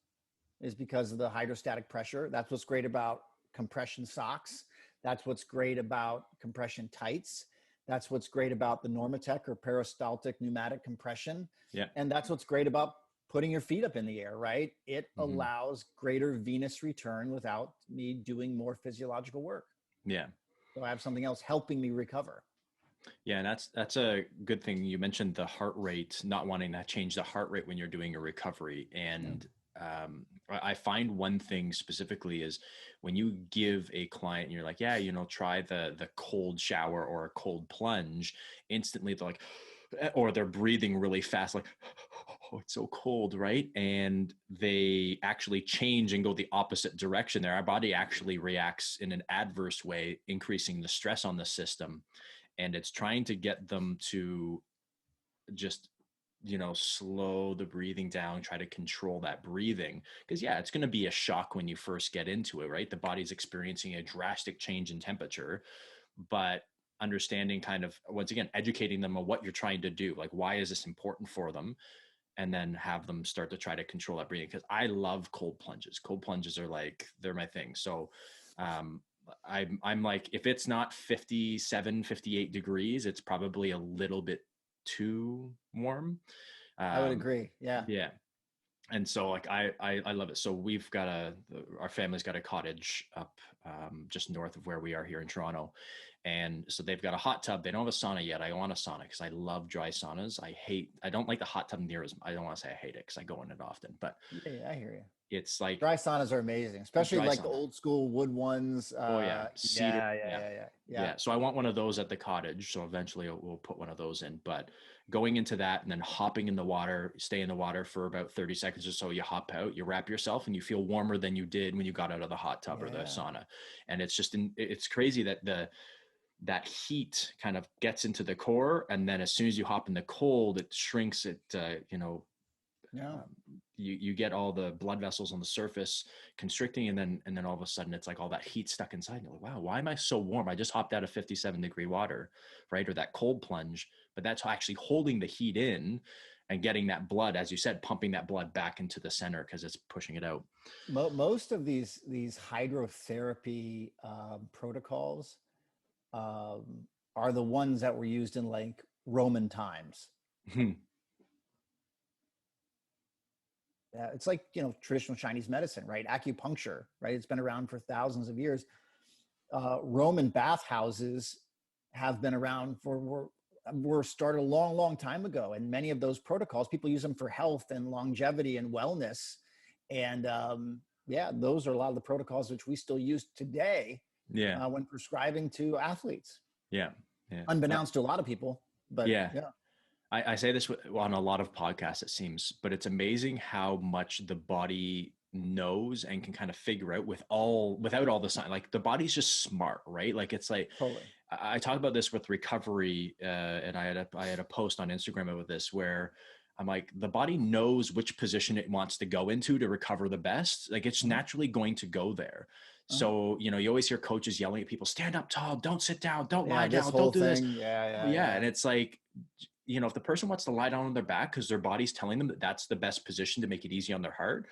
[SPEAKER 2] is because of the hydrostatic pressure. That's what's great about compression socks. That's what's great about compression tights. That's what's great about the Normatec or peristaltic pneumatic compression.
[SPEAKER 1] Yeah.
[SPEAKER 2] And that's what's great about putting your feet up in the air, right? It
[SPEAKER 1] Hmm.
[SPEAKER 2] allows greater venous return without me doing more physiological work.
[SPEAKER 1] Yeah.
[SPEAKER 2] So I have something else helping me recover.
[SPEAKER 1] Yeah, and that's a good thing. You mentioned the heart rate, not wanting to change the heart rate when you're doing a recovery.
[SPEAKER 2] Yeah.
[SPEAKER 1] And I find one thing specifically is when you give a client, and you're like, yeah, try the cold shower or a cold plunge. Instantly, they're like, or they're breathing really fast, like, oh, it's so cold, right? And they actually change and go the opposite direction. There, our body actually reacts in an adverse way, increasing the stress on the system, and it's trying to get them to just slow the breathing down, try to control that breathing, because yeah, it's going to be a shock when you first get into it, right? The body's experiencing a drastic change in temperature, but understanding, kind of, once again, educating them on what you're trying to do, like why is this important for them, and then have them start to try to control that breathing. Because I love cold plunges are like, they're my thing. So um I'm like, if it's not 57, 58 degrees, it's probably a little bit too warm.
[SPEAKER 2] I would
[SPEAKER 1] um
[SPEAKER 2] agree. Yeah.
[SPEAKER 1] yeah. And so like I love it. So we've got our family's got a cottage up just north of where we are here in Toronto. And so they've got a hot tub. They don't have a sauna yet. I want a sauna because I love dry saunas. I don't like the hot tub near as, I don't want to say I hate it because I go in it often, but
[SPEAKER 2] Yeah, I hear you.
[SPEAKER 1] it's like
[SPEAKER 2] Dry saunas are amazing, especially
[SPEAKER 1] dry
[SPEAKER 2] like the
[SPEAKER 1] sauna.
[SPEAKER 2] old school wood ones.
[SPEAKER 1] Oh yeah. Cedar. Yeah.
[SPEAKER 2] Yeah.
[SPEAKER 1] Yeah. So I want one of those at the cottage. So eventually we'll put one of those in, but going into that and then hopping in the water, stay in the water for about 30 seconds or so. You hop out, you wrap yourself, and you feel warmer than you did when you got out of the hot tub or the
[SPEAKER 2] Yeah.
[SPEAKER 1] sauna. And it's just, it's crazy that that heat kind of gets into the core. And then as soon as you hop in the cold, it shrinks it,
[SPEAKER 2] Yeah.
[SPEAKER 1] you get all the blood vessels on the surface constricting, and then all of a sudden it's like all that heat stuck inside. And you're like, wow, why am I so warm? I just hopped out of 57-degree water, right? Or that cold plunge, but that's actually holding the heat in and getting that blood, as you said, pumping that blood back into the center because it's pushing it out.
[SPEAKER 2] Most of these hydrotherapy protocols um, are the ones that were used in like Roman times. It's like, traditional Chinese medicine, right? Acupuncture, right? It's been around for thousands of years. Roman bathhouses have been around were started a long, long time ago. And many of those protocols, people use them for health and longevity and wellness. And those are a lot of the protocols which we still use today
[SPEAKER 1] Yeah.
[SPEAKER 2] when prescribing to athletes.
[SPEAKER 1] Yeah. Yeah.
[SPEAKER 2] Unbeknownst to a lot of people, but
[SPEAKER 1] Yeah.
[SPEAKER 2] yeah.
[SPEAKER 1] I say this on a lot of podcasts, it seems, but it's amazing how much the body knows and can kind of figure out without all the sign. Like the body's just smart, right? Like it's like,
[SPEAKER 2] Totally.
[SPEAKER 1] I talk about this with recovery, and I had a post on Instagram about this where I'm like, the body knows which position it wants to go into to recover the best. Like it's naturally going to go there. So, you always hear coaches yelling at people, stand up tall, don't sit down, don't lie
[SPEAKER 2] This
[SPEAKER 1] down,
[SPEAKER 2] whole
[SPEAKER 1] don't do this.
[SPEAKER 2] thing.
[SPEAKER 1] Yeah. And it's like, if the person wants to lie down on their back because their body's telling them that that's the best position to make it easy on their heart,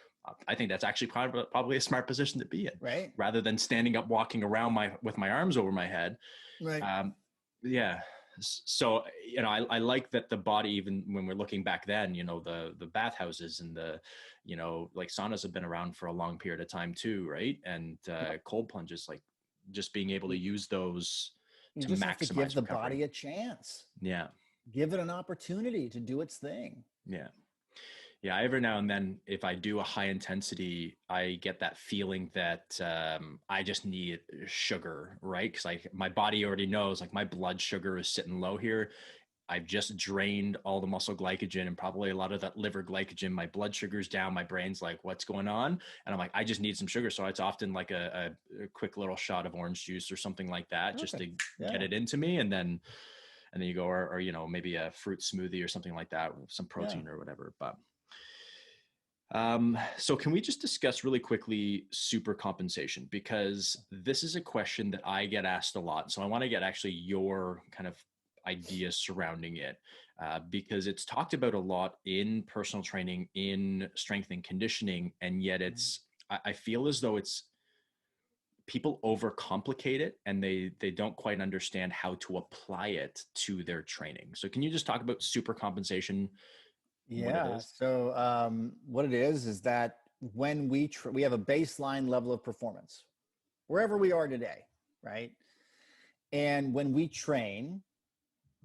[SPEAKER 1] I think that's actually probably a smart position to be in,
[SPEAKER 2] Right.
[SPEAKER 1] rather than standing up, walking around with my arms over my head.
[SPEAKER 2] Right.
[SPEAKER 1] Yeah. So, I like that the body, even when we're looking back then, the bathhouses and the, like saunas have been around for a long period of time too. Right. And cold plunges, like just being able to use those
[SPEAKER 2] You
[SPEAKER 1] to
[SPEAKER 2] just have to give
[SPEAKER 1] maximize
[SPEAKER 2] the
[SPEAKER 1] recovery.
[SPEAKER 2] body a chance.
[SPEAKER 1] Yeah.
[SPEAKER 2] Give it an opportunity to do its thing.
[SPEAKER 1] Yeah. Yeah. Every now and then, if I do a high intensity, I get that feeling that I just need sugar, right? Because my body already knows, like my blood sugar is sitting low here. I've just drained all the muscle glycogen and probably a lot of that liver glycogen. My blood sugar's down. My brain's like, what's going on? And I'm like, I just need some sugar. So it's often like a quick little shot of orange juice or something like that, just to get it into me. And then you go, or maybe a fruit smoothie or something like that, with some protein or whatever. But so can we just discuss really quickly super compensation? Because this is a question that I get asked a lot. So I want to get actually your kind of ideas surrounding it, because it's talked about a lot in personal training, in strength and conditioning, and yet I feel as though it's people overcomplicate it and they don't quite understand how to apply it to their training. So can you just talk about super compensation? What it is?
[SPEAKER 2] So what it is that when we have a baseline level of performance wherever we are today, right? And when we train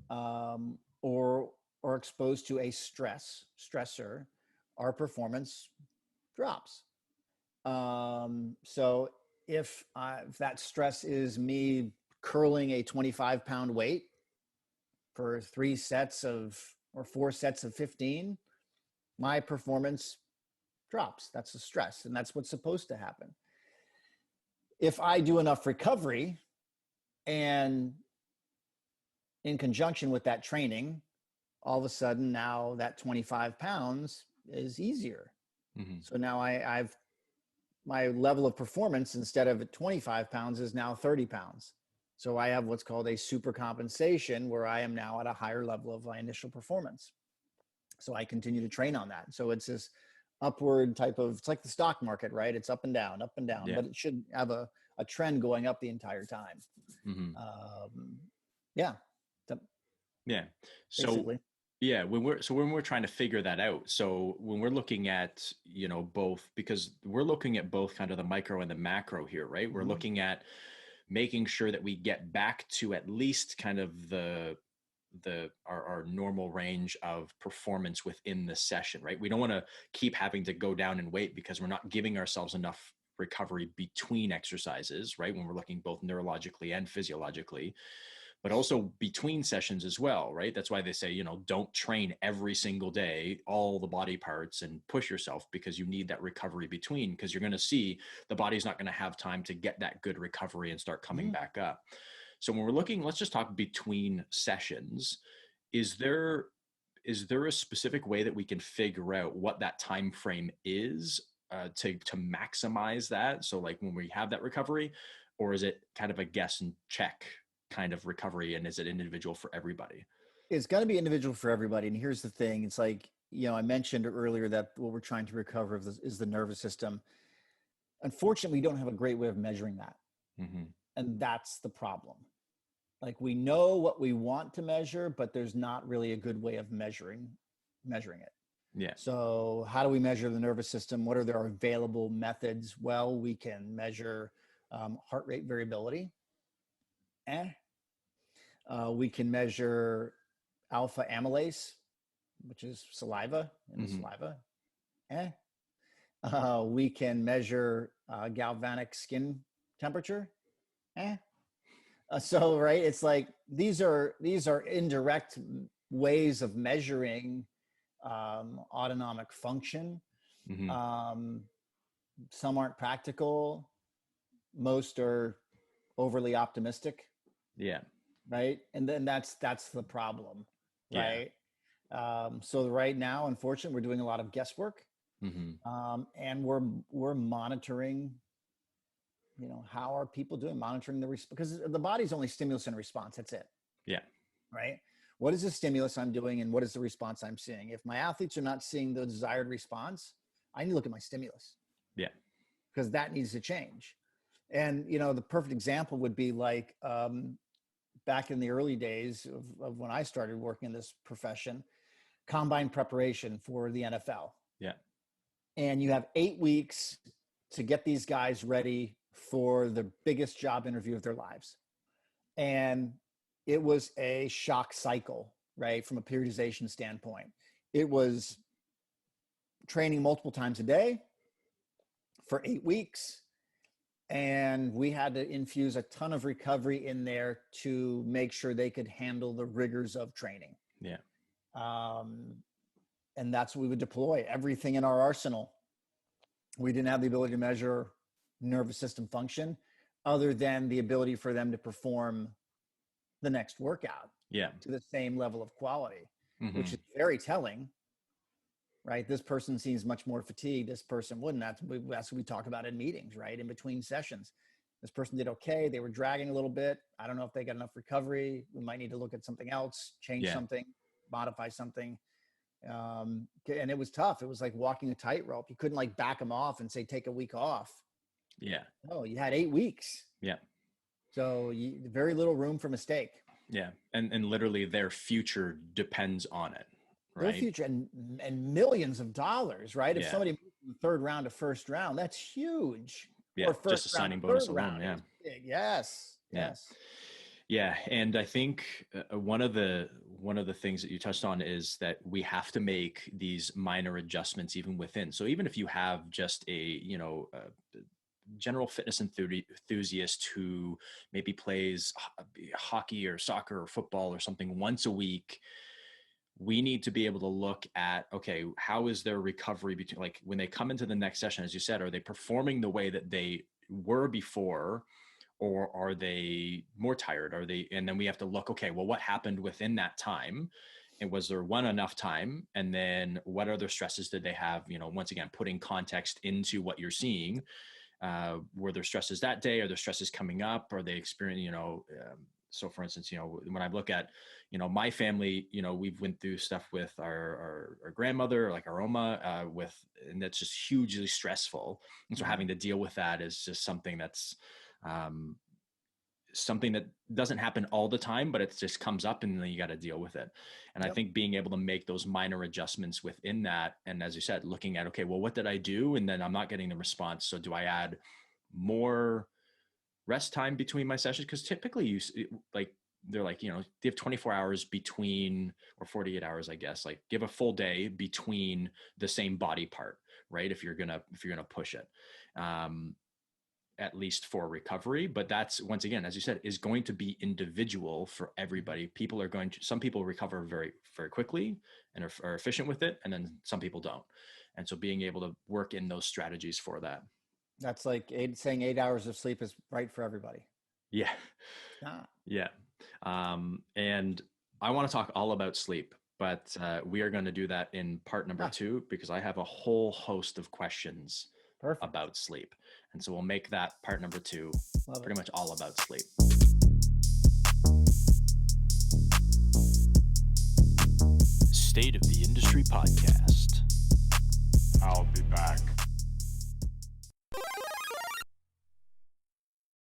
[SPEAKER 2] or are exposed to a stressor, our performance drops. So if that stress is me curling a 25-pound weight for 3 sets of or 4 sets of 15, my performance drops. That's the stress, and that's what's supposed to happen. If I do enough recovery, and in conjunction with that training, all of a sudden now that 25 pounds is easier. Mm-hmm. So now I've my level of performance, instead of 25 pounds, is now 30 pounds. So I have what's called a super compensation, where I am now at a higher level of my initial performance. So I continue to train on that. So it's this upward type of, it's like the stock market, right? It's up and down, but it should have a trend going up the entire time. Mm-hmm.
[SPEAKER 1] Yeah. So
[SPEAKER 2] basically.
[SPEAKER 1] Yeah, when we're trying to figure that out, so when we're looking at, both, because we're looking at both kind of the micro and the macro here, right? We're
[SPEAKER 2] Mhm.
[SPEAKER 1] looking at making sure that we get back to at least kind of our normal range of performance within the session, right? We don't want to keep having to go down and wait because we're not giving ourselves enough recovery between exercises, right? When we're looking both neurologically and physiologically, but also between sessions as well, right? That's why they say, don't train every single day, all the body parts, and push yourself, because you need that recovery between, because you're going to see the body's not going to have time to get that good recovery and start coming
[SPEAKER 2] Mhm.
[SPEAKER 1] back up. So when we're looking, let's just talk between sessions. Is there a specific way that we can figure out what that time frame is, to maximize that? So like when we have that recovery, or is it kind of a guess and check kind of recovery, and is it individual for everybody?
[SPEAKER 2] It's got to be individual for everybody. And here's the thing: it's like, I mentioned earlier that what we're trying to recover is the nervous system. Unfortunately, we don't have a great way of measuring that,
[SPEAKER 1] Mm-hmm.
[SPEAKER 2] and that's the problem. Like, we know what we want to measure, but there's not really a good way of measuring it.
[SPEAKER 1] Yeah.
[SPEAKER 2] So how do we measure the nervous system? What are their available methods? Well, we can measure heart rate variability. Eh. We can measure alpha amylase, which is saliva in the
[SPEAKER 1] Mm-hmm.
[SPEAKER 2] saliva. Eh. We can measure galvanic skin temperature. Eh. So right, it's like these are indirect ways of measuring autonomic function.
[SPEAKER 1] Mm-hmm.
[SPEAKER 2] Um, some aren't practical. Most are overly optimistic,
[SPEAKER 1] Yeah.
[SPEAKER 2] right? And then that's the problem,
[SPEAKER 1] Yeah.
[SPEAKER 2] right? So right now, unfortunately, we're doing a lot of guesswork,
[SPEAKER 1] Mm-hmm.
[SPEAKER 2] and we're monitoring. How are people doing? Monitoring because the body's only stimulus and response. That's it,
[SPEAKER 1] Yeah.
[SPEAKER 2] right? What is the stimulus I'm doing, and what is the response I'm seeing? If my athletes are not seeing the desired response, I need to look at my stimulus,
[SPEAKER 1] Yeah.
[SPEAKER 2] because that needs to change. And the perfect example would be like, back in the early days of when I started working in this profession, combine preparation for the NFL.
[SPEAKER 1] Yeah.
[SPEAKER 2] And you have 8 weeks to get these guys ready for the biggest job interview of their lives. And it was a shock cycle, right? From a periodization standpoint, it was training multiple times a day for 8 weeks. And we had to infuse a ton of recovery in there to make sure they could handle the rigors of training.
[SPEAKER 1] Yeah.
[SPEAKER 2] Um, and that's what we would deploy everything in our arsenal. We didn't have the ability to measure nervous system function other than the ability for them to perform the next workout
[SPEAKER 1] Yeah.
[SPEAKER 2] to the same level of quality,
[SPEAKER 1] Mm-hmm.
[SPEAKER 2] which is very telling, right? This person seems much more fatigued. This person wouldn't. That's what we talk about in meetings, right? In between sessions. This person did okay. They were dragging a little bit. I don't know if they got enough recovery. We might need to look at something else, change
[SPEAKER 1] Yeah.
[SPEAKER 2] something, modify something. And it was tough. It was like walking a tightrope. You couldn't like back them off and say, take a week off.
[SPEAKER 1] Yeah.
[SPEAKER 2] No, you had 8 weeks.
[SPEAKER 1] Yeah.
[SPEAKER 2] So very little room for mistake.
[SPEAKER 1] Yeah. And literally their future depends on it,
[SPEAKER 2] Their
[SPEAKER 1] right?
[SPEAKER 2] future and millions of dollars, right? If
[SPEAKER 1] Yeah.
[SPEAKER 2] somebody moves from the third round to first round, that's huge.
[SPEAKER 1] Yeah.
[SPEAKER 2] Or
[SPEAKER 1] Just
[SPEAKER 2] first
[SPEAKER 1] a
[SPEAKER 2] round to
[SPEAKER 1] signing bonus
[SPEAKER 2] third
[SPEAKER 1] alone.
[SPEAKER 2] round
[SPEAKER 1] Yeah.
[SPEAKER 2] is big. Yes.
[SPEAKER 1] Yeah.
[SPEAKER 2] Yes.
[SPEAKER 1] Yeah, and I think one of the things that you touched on is that we have to make these minor adjustments even within. So even if you have just a general fitness enthusiast who maybe plays hockey or soccer or football or something once a week, we need to be able to look at, okay, how is their recovery between, like, when they come into the next session, as you said, are they performing the way that they were before, or are they more tired? Are they, and then we have to look, okay, well, what happened within that time? And was there enough time? And then what other stresses did they have? Once again, putting context into what you're seeing. Were there stresses that day? Are there stresses coming up? Are they experiencing, so for instance, when I look at, my family, we've went through stuff with our grandmother, like our Oma, and that's just hugely stressful. And so
[SPEAKER 2] Mhm.
[SPEAKER 1] having to deal with that is just something that's, um, something that doesn't happen all the time, but it just comes up and then you got to deal with it. And I think being able to make those minor adjustments within that. And as you said, looking at, okay, well, what did I do? And then I'm not getting the response. So do I add more rest time between my sessions? Because typically they're like, you have 24 hours between, or 48 hours, I guess, like give a full day between the same body part, right? If you're going to push it, at least for recovery. But that's, once again, as you said, is going to be individual for everybody. Some people recover very, very quickly and are efficient with it. And then some people don't. And so being able to work in those strategies for that.
[SPEAKER 2] That's like saying 8 hours of sleep is right for everybody.
[SPEAKER 1] Yeah. Yeah. And I want to talk all about sleep, but we are going to do that in part number 2, because I have a whole host of questions about sleep. And so we'll make that part number 2 pretty much all about sleep. State of the Industry Podcast.
[SPEAKER 3] I'll be back.